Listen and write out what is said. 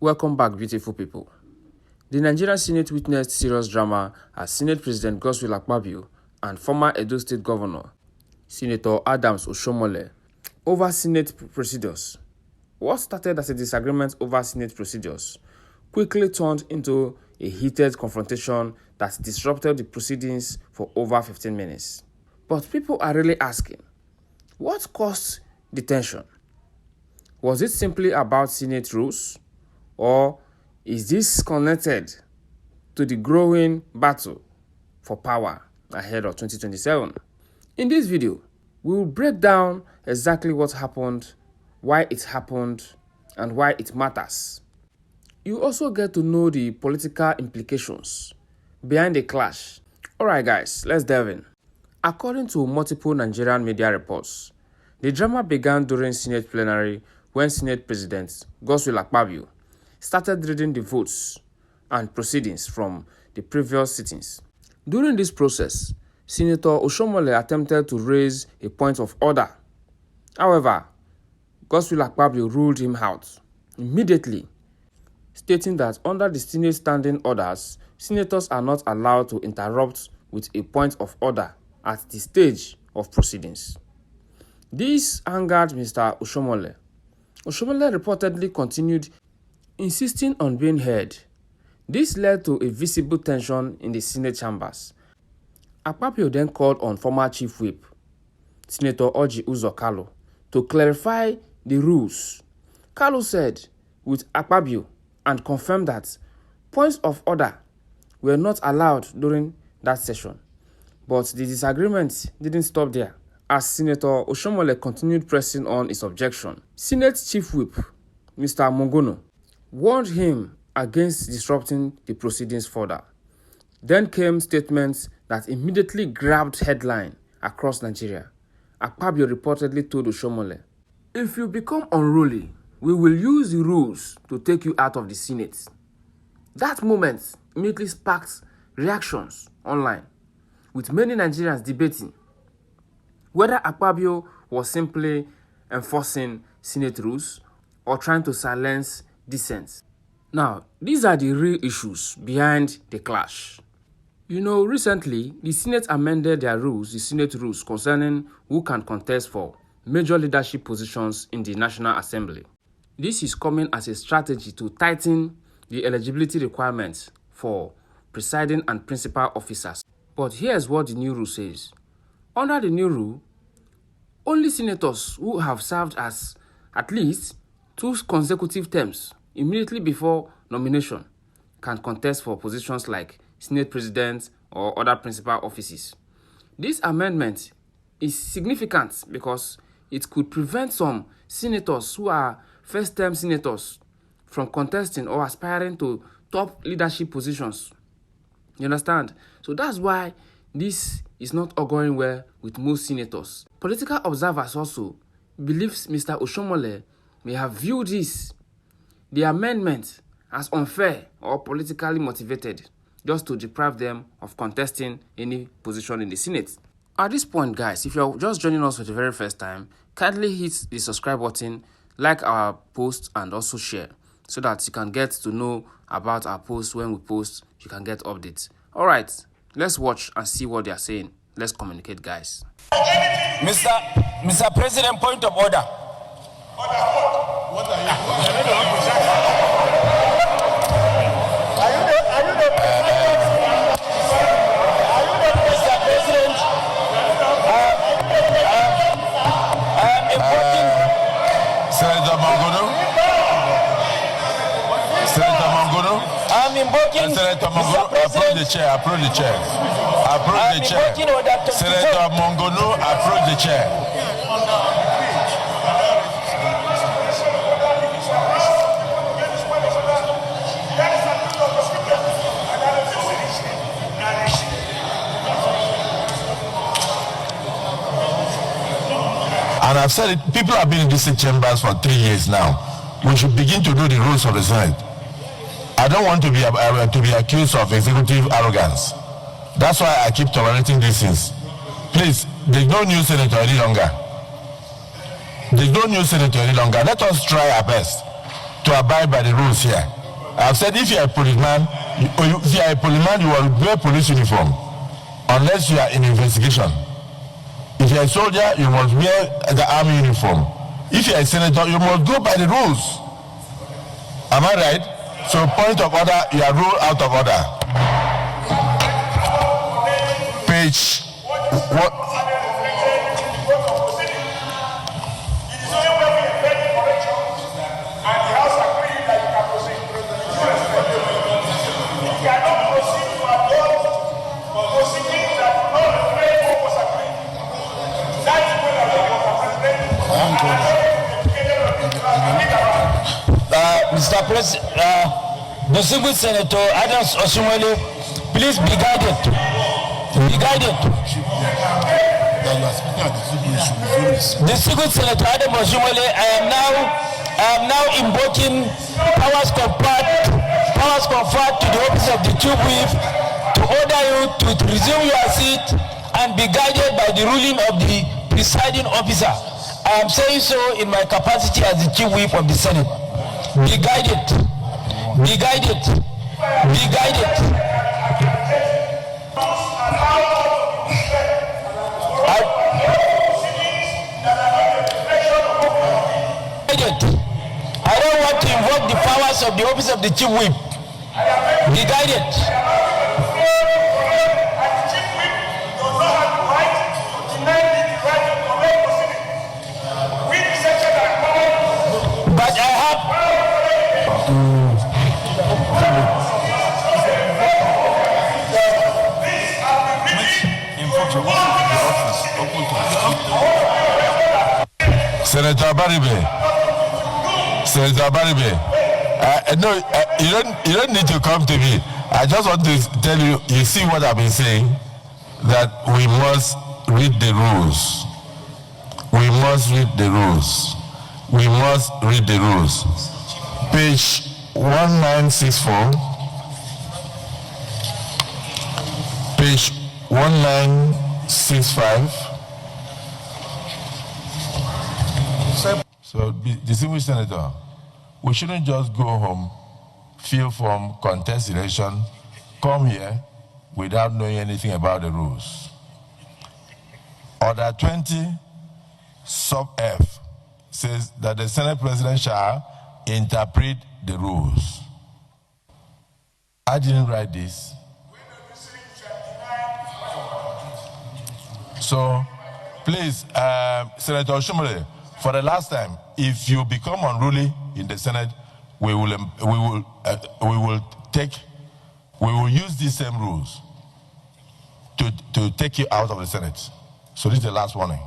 Welcome back, beautiful people. The Nigerian Senate witnessed serious drama as Senate President Godswill Akpabio and former Edo State Governor, Senator Adams Oshiomhole, over Senate procedures. What started as a disagreement over Senate procedures quickly turned into a heated confrontation that disrupted the proceedings for over 15 minutes. But people are really asking, what caused the tension? Was it simply about Senate rules? Or is this connected to the growing battle for power ahead of 2027? In this video, we will break down exactly what happened, why it happened, and why it matters. You also get to know the political implications behind the clash. Alright guys, let's delve in. According to multiple Nigerian media reports, the drama began during Senate plenary when Senate President Godswill Akpabio started reading the votes and proceedings from the previous sittings. During this process, Senator Oshiomhole attempted to raise a point of order. However, Godswill Akpabio ruled him out immediately, stating that under the Senate standing orders, senators are not allowed to interrupt with a point of order at the stage of proceedings. This angered Mr. Oshiomhole. Oshiomhole reportedly continued insisting on being heard. This led to a visible tension in the Senate chambers. Akpabio then called on former Chief Whip, Senator Godswill, to clarify the rules. Kalu said with Akpabio and confirmed that points of order were not allowed during that session. But the disagreement didn't stop there, as Senator Oshiomhole continued pressing on his objection. Senate Chief Whip, Mr. Mongono, warned him against disrupting the proceedings further. Then came statements that immediately grabbed headline across Nigeria. Akpabio reportedly told Oshiomhole, "If you become unruly, we will use the rules to take you out of the Senate." That moment immediately sparked reactions online, with many Nigerians debating whether Akpabio was simply enforcing Senate rules or trying to silence dissent. Now, these are the real issues behind the clash. Recently, the Senate amended the Senate rules concerning who can contest for major leadership positions in the National Assembly. This is coming as a strategy to tighten the eligibility requirements for presiding and principal officers. But here's what the new rule says. Under the new rule, only senators who have served as at least 2 consecutive terms immediately before nomination can contest for positions like Senate President or other principal offices. This amendment is significant because it could prevent some senators who are first-term senators from contesting or aspiring to top leadership positions. You understand? So that's why this is not going well with most senators. Political observers also believe Mr. Oshiomhole may have viewed the amendment as unfair or politically motivated, just to deprive them of contesting any position in the Senate. At this point, guys, if you're just joining us for the very first time, kindly hit the subscribe button, like our post, and also share so that you can get to know about our posts. When we post, you can get updates. All right, let's watch and see what they are saying. Let's communicate, guys. Mr. President, point of order. What are you Mr. President, I am importing. Senator Mongono? Senator Mongono? I am invoking. Senator Mongono, approach the chair. Approach the chair. Approach the chair. Senator Mongono, approach the chair. And I've said it, people have been in these chambers for 3 years now. We should begin to do the rules of the Senate. I don't want to be accused of executive arrogance. That's why I keep tolerating these things. Please, there's no new senator any longer. There's no new senator any longer. Let us try our best to abide by the rules here. I've said if you are a policeman, if you are a policeman, you will wear police uniform unless you are in investigation. If you are a soldier, you must wear the army uniform. If you are a senator, you must go by the rules. Am I right? So point of order, you are ruled out of order. Page what? Mr. President, distinguished Senator Adams Oshiomhole, please be guided. Be guided. Distinguished Senator Adams Oshiomhole, I am now invoking powers conferred to the office of the Chief Whip to order you to resume your seat and be guided by the ruling of the presiding officer. I am saying so in my capacity as the Chief Whip of the Senate. Be guided. Be guided. Be guided. I don't want to invoke the powers of the office of the Chief Whip. Be guided. But I have Senator Baribe, no, you don't need to come to me. I just want to tell you, you see what I've been saying, that we must read the rules. We must read the rules. We must read the rules. Page 1964. Page 1965. So, distinguished Senator, we shouldn't just go home, fill form, contest election, come here without knowing anything about the rules. Order 20 sub F says that the Senate President shall interpret the rules. I didn't write this. So, please, Senator Oshiomhole, for the last time, if you become unruly in the Senate, we will use these same rules to take you out of the Senate. So this is the last warning.